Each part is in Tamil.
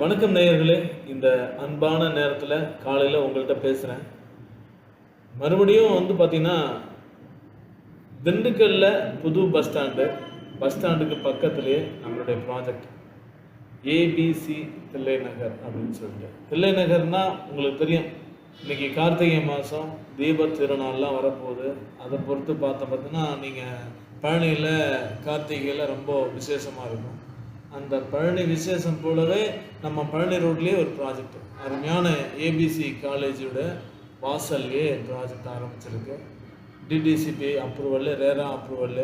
வணக்கம் நேயர்களே. இந்த அன்பான நேரத்தில் காலையில் உங்கள்கிட்ட பேசுகிறேன். மறுபடியும் பார்த்தீங்கன்னா, திண்டுக்கல்ல புது பஸ் ஸ்டாண்டுக்கு பக்கத்துலேயே நம்மளுடைய ப்ராஜெக்ட் ஏபிசி தில்லை நகர் அப்படின்னு சொல்லிட்டு. தில்லை நகர்னால் உங்களுக்கு தெரியும், இன்றைக்கி கார்த்திகை மாதம் தீப திருநாள்லாம் வரப்போகுது. அதை பொறுத்து பார்த்தீங்கன்னா நீங்கள் பழனியில் கார்த்திகையில் ரொம்ப விசேஷமாக இருக்கும். அந்த பழனி விசேஷம் போலவே நம்ம பழனி ரோட்லேயே ஒரு ப்ராஜெக்ட், அருமையான ஏபிசி காலேஜோட வாசல்லையே ப்ராஜெக்ட் ஆரம்பிச்சிருக்கு. டிடிசிபி அப்ரூவல், ரேரா அப்ரூவல்,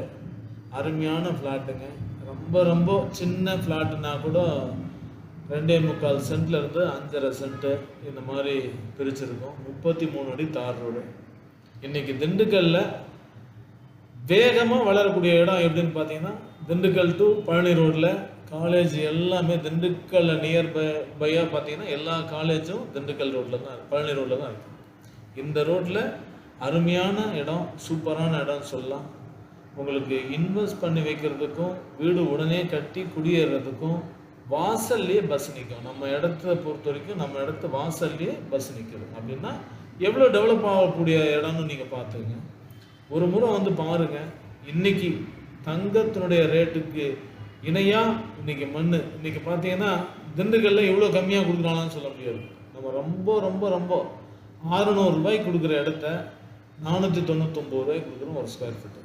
அருமையான ஃப்ளாட்டுங்க. ரொம்ப ரொம்ப சின்ன ஃப்ளாட்டுனா கூட 2.25 சென்ட்லேருந்து 5.5 சென்ட்டு இந்த மாதிரி பிரிச்சிருக்கோம். 33 அடி தார் ரோடு. இன்றைக்கி திண்டுக்கல்லில் வேகமாக வளரக்கூடிய இடம் எப்படின்னு பார்த்தீங்கன்னா, திண்டுக்கல் டு பழனி ரோட்டில் காலேஜ் எல்லாமே திண்டுக்கல்ல நியர்பையாக பார்த்தீங்கன்னா எல்லா காலேஜும் திண்டுக்கல் ரோட்டில் தான், பழனி ரோட்டில் தான் இருக்குது. இந்த ரோட்டில் அருமையான இடம், சூப்பரான இடம்னு சொல்லலாம். உங்களுக்கு இன்வெஸ்ட் பண்ணி வைக்கிறதுக்கும், வீடு உடனே கட்டி குடியேறதுக்கும் வாசல்லையே பஸ் நிற்கும். நம்ம இடத்த பொறுத்த வரைக்கும் நம்ம இடத்து வாசல்லையே பஸ் நிற்குது அப்படின்னா எவ்வளோ டெவலப் ஆகக்கூடிய இடம்னு நீங்கள் பார்த்துங்க. ஒரு முறை பாருங்கள். இன்றைக்கி தங்கத்தினுடைய ரேட்டுக்கு இணையாக இன்றைக்கி இன்றைக்கி பார்த்தீங்கன்னா திண்டுக்கல்ல இவ்வளோ கம்மியாக கொடுக்குறாங்கன்னு சொல்ல முடியாது. நம்ம ரொம்ப ரொம்ப ரொம்ப 600 ரூபாய்க்கு கொடுக்குற இடத்த 499 ரூபாய்க்கு கொடுக்குறோம் ஒரு ஸ்கொயர் ஃபீட்டு.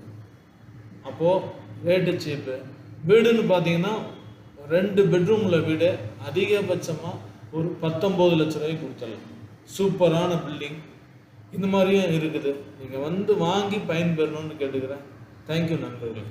அப்போது ரேட்டு சீப்பு. வீடுன்னு பார்த்தீங்கன்னா 2 பெட்ரூமில் வீடு அதிகபட்சமாக ஒரு 19 லட்ச ரூபாய்க்கு கொடுத்துடலாம். சூப்பரான பில்டிங். இந்த மாதிரியும் இருக்குது. நீங்கள் வாங்கி பயன்பெறணும்னு கேட்டுக்கிறேன். தேங்க்யூ நண்பர்களே.